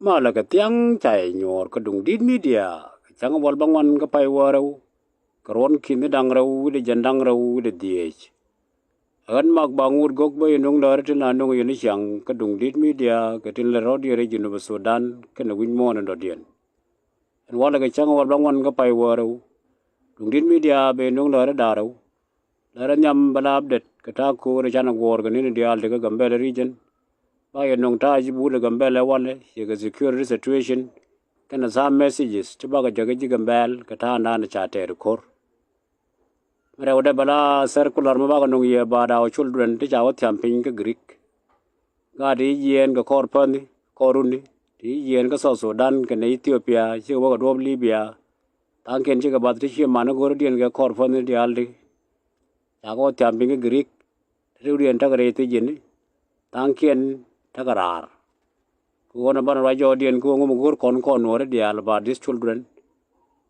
mà là cái tiếng chạy nhor cái đồng dit media chẳng wal bangwan cái pai warau karon kin dang rau de jandang rau de diech an mak bangur gok bay nong dar tin anong yini chang cái đồng dit media cái tin la rodi region of Sudan cái na win mon ndo dien an wala cái chẳng wal bangwan cái pai warau đồng dit media be nong dar da rau la nyam bala update cái ta ko re chana gor cái ni dial de cái Gambela region by nong ta jibu de Gambela wale ye security situation kana some messages to baga jagaji Gambel kata na na chate rekor mere oda bala circular ma baga nong ye bada o children te jawo camping ka Greek ga di yen ga korpani koruni di yen ga so Sudan ka ne Ethiopia chi baga do Libya tan ken chi ga badri chi mano gor dien ga korpani di aldi jago camping ka Greek rudien ta ga rete jeni tan ken tagarar ko na ban rajo dien ko ngum gor kon wore dial about these children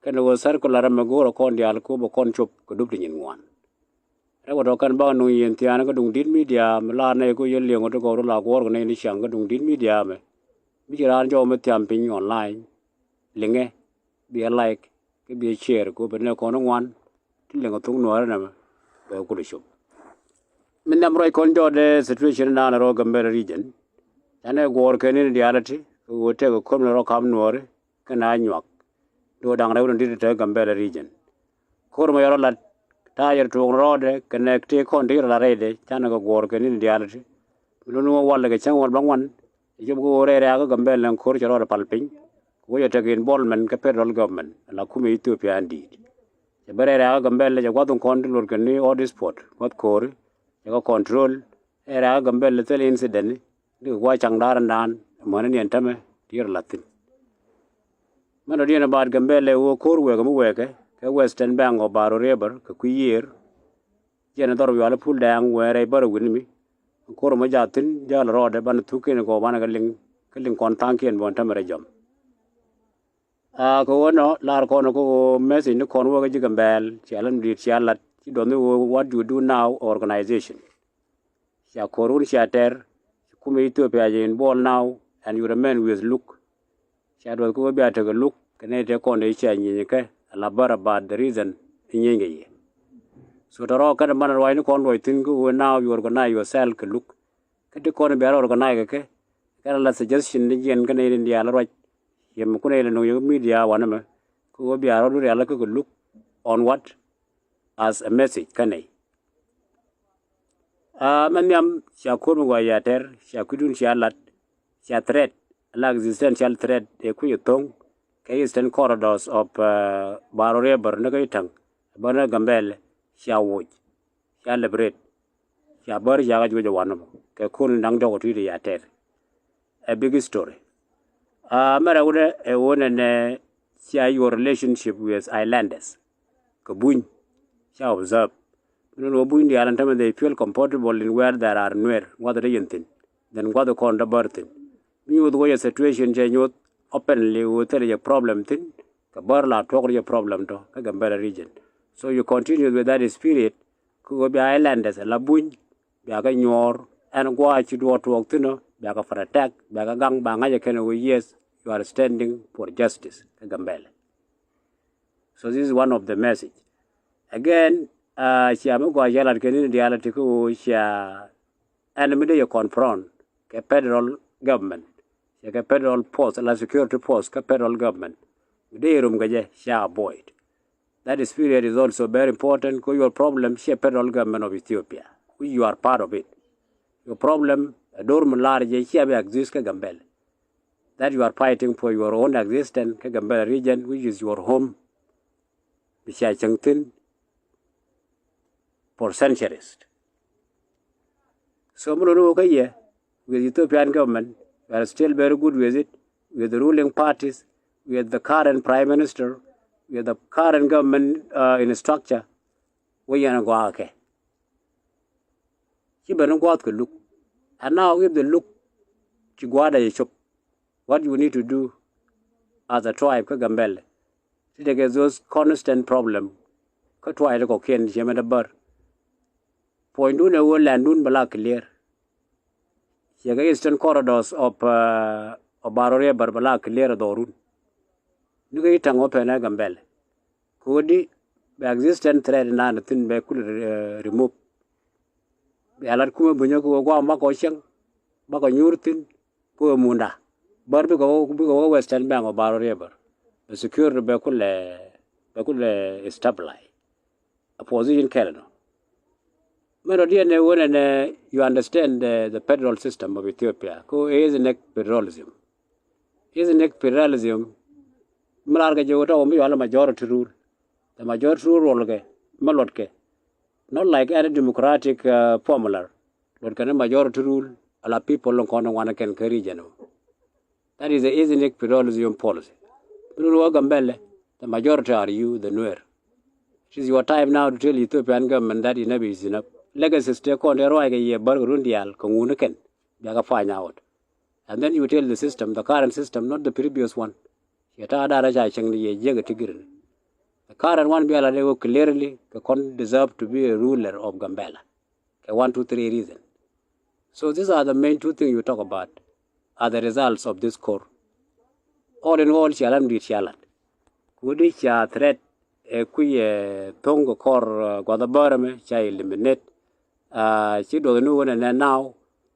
kan wo circular ma gor kon dial ko bo kon chop ko dub tin ngwan re wo kan ba no yen tiana ko dung din media la ne ko yen lengo to ko la gor ne ni chang ko dung din media me bi ran jo me tiam pin online linge bi like ke bi share ko ben ko no ngwan ti lengo tung no na ma ko le chop min nam roi kon jo de situation na ro Gambela region ane gor kenin reality wo te ko kom ro kam Nuer kana nyak do dang rew ndi te Gambela region kor mo yoro la tayer to rode connect ko ndi la rede tan ko gor kenin reality no no wala ke chang wal bangwan yo go re ra ko Gambela kor choro palpin wo yo te involvement ke federal government la kuma Ethiopia andi je bare ra Gambela je gwadon control keni audit sport wat kor je control era Gambela tel incident ni wa chang daran dan mon ni entame tier latin mano dien about Gambela wo kor we go we ke western bank o baro river ke ku year jena dor wala pul dang were baro winmi kor mo jatin jal rode ban tuken go ban ga ling kon tankien bon tamere jom ko wono lar kono ko message ni kon wo ga Gambel chalan dit chalat ci do what you do now organization ya korun shater kuma Ethiopia in ball now and you remain with look shadow ko be ata look kane te ko ne cha nyi ke la bara bad the reason nyi so toro kada man roi ni kon roi tin ko now you organize yourself ke look kete ko ne be organize ke kada la suggestion ni yen kane ni dia la roi yem ko ne no yo media wana me ko be aro du ya la ko look on what as a message kane man yam sha ko mo ya ter sha kudun sha lat sha threat la existential threat e ku yotong ke eastern corridors of baro river ne ga tang bana Gambela sha woj sha liberate sha bar ya ga jo wanam ke kun dang do to ya ter a big story mara wude e wona ne sha your relationship with islanders ko buñ sha observe no buindi alan tama they feel comfortable in where there are Nuer what the yentin then what the kon da bartin mi would go a situation je nyot openly wo tell a problem tin ka bar la talk your problem to ka Gambela region so you continue with that spirit ko be islanders la buñ be ga nyor and go achi do to tino be ga for attack be ga gang ba nga ken we yes you are standing for justice ka Gambela so this is one of the message again siamo go yala kenin reality ko sia enemy de confront ke federal government ke federal force la security force ke federal government de rum gaje sia avoid that spirit is also very important ko your problem sia federal government of Ethiopia you are part of it your problem dorm large sia be exist ke Gambela that you are fighting for your own existence ke Gambela region which is your home sia changtin for centuries. So with Ethiopian government, we are still very good with it, with the ruling parties, with the current prime minister, with the current government in structure. We are go okay. Look, and now if the look, what you need to do as a tribe, Gambela, to take those constant problem. Try to go ken jemeda point do ne wo landun bala clear yaga eastern corridors of o barore barbala clear dorun nuga itang open gambel kodi the existent threat na tin be kul remove be alat kuma bunyo ko gwa ma ko chang ba ko nyurtin ko munda bar bi ko western bank o barore bar the secure be kul stabilize a position kelno mero ne wona you understand the federal system of Ethiopia ko is nek federalism malar ga jota o mi wala majority rule the majority rule ke malot ke not like any democratic formula but can majority rule ala people long kono wana ken region that is the ethnic federalism policy rule gambele the majority are you the Nuer. It is your time now to tell Ethiopian government that enough is enough. Legacy stay on the right ye burgundial kongunuken yaga find out. And then you tell the system, the current system, not the previous one. Yata dara chang ye jega tigir. The current one be ala clearly deserve to be a ruler of Gambela. 1, 2, 3 reasons. So these are the main two things you talk about are the results of this core. All in all, shalam di shalat. Kudi cha threat kuye tongo kor gwadabarame cha eliminate chi do nu wona now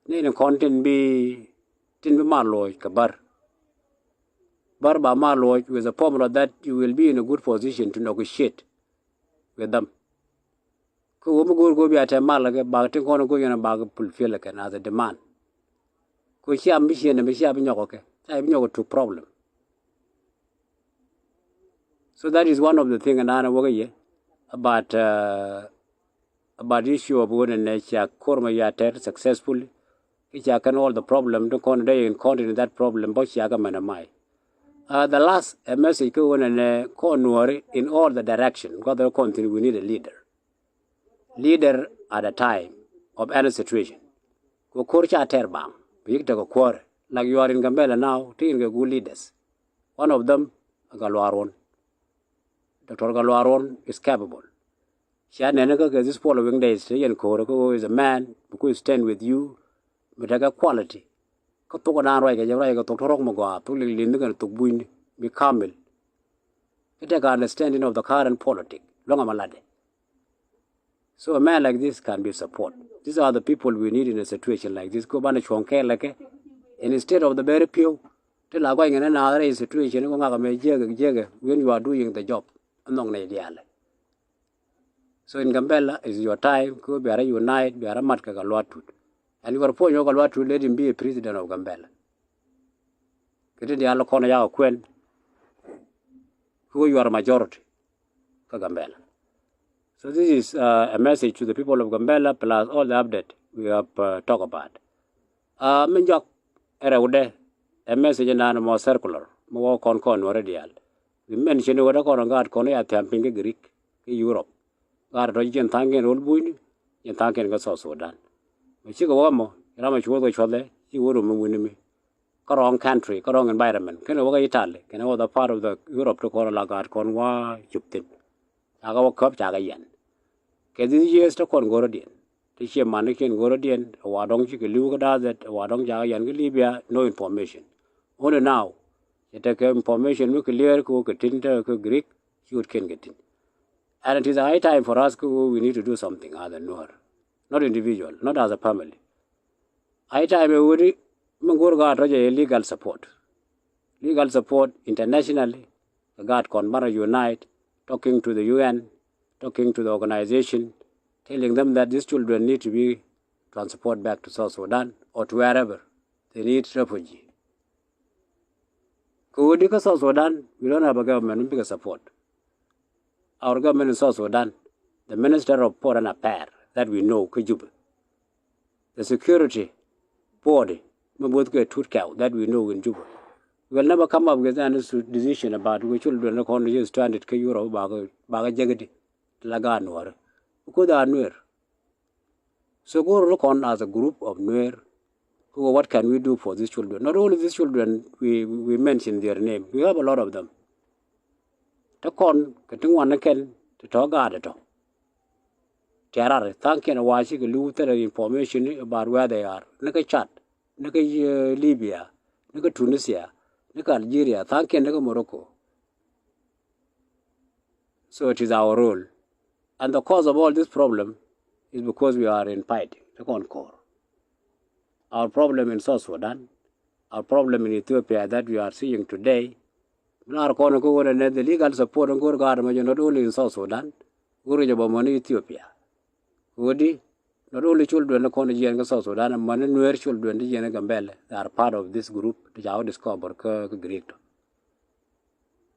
ne content be tin be malo kabar bar ba malo with a formula that you will be in a good position to negotiate with them ko mo go bi ata malaga ba tin kono go yana ba fulfill kan as a demand ko chi ambition be chi abinyo ke ai binyo to problem. So that is one of the things about issue of women nature korma yater successfully. Which can all the problem to continue that problem but manamai. The last message Nuer in all the direction. God the continue we need a leader. Leader at a time of any situation. Go korcha terbang. Like you are in Gambela now, taking good leaders. One of them Galwaron. Dr. Galwaron is capable. This following days, is a man who stand with you, but a quality. Be camel. It take understanding of the current politics. So a man like this can be support. These are the people we need in a situation like this. And instead of the very few, till are going in another situation when you are doing the job. So in Gambela is your time, go be a unite, be a matka galwatut. And you are point your galwatut, let him be a president of Gambela. Get in the alakona ya quen, who you are a majority for Gambela. So this is a message to the people of Gambela plus all the update we have talked about. Minjok era ude a message in an more circular, more con already. We mentioned what a God con at Tamping Greek, Europe. God region thanking old boy, and thanking us also done. But she go on, Ramish would each other, you would win me. Wrong country, wrong environment, can over Italy, can over the part of the Europe to call a God con wa chuptin. Agawa cup jagayan. Can these years to con Gorodian? The sheer mannequin Gorodian, a wadong chicken Luga that a wadong jagayan Libya, no information. Only now. You take information, look clear, cook a tinter, Greek, you can get in. And it is a high time for us, we need to do something other than Nuer. Not individual, not as a family. High time, we would legal support. Legal support internationally, the God can unite, talking to the UN, talking to the organization, telling them that these children need to be transported back to South Sudan or to wherever they need refugee. Because South Sudan, we don't have a government big support. Our government in South Sudan, the Minister of Foreign Affairs that we know, Kujuba, the security body, that we know in Juba, we will never come up with any decision about which children are going to use stranded Euro Baga Jagadi, Laganwar, who are Nuer. So go look on as a group of Nuer. What can we do for these children? Not only these children, we mention their name. We have a lot of them. Takon, Katungan can to talk at all. Terror, thanking a washing a little information about where they are. Naka Chad, Naka Libya, nika Tunisia, nika Algeria, thank you, nika Morocco. So it is our role. And the cause of all this problem is because we are in fighting, the Concord. Our problem in South Sudan, our problem in Ethiopia that we are seeing today, the legal support and good government not only in South Sudan, Ethiopia. Not only children in South Sudan, and Nuer children they are part of this group, which I discovered Greek.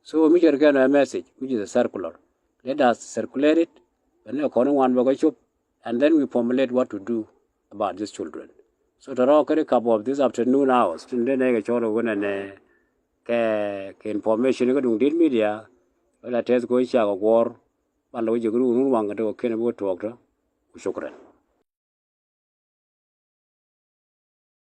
So we get a message, which is a circular. Let us circulate it, and then we formulate what to do about these children. So to rock a couple of this afternoon hours, then I get information in the media, well, I test go war, but we go to talk to.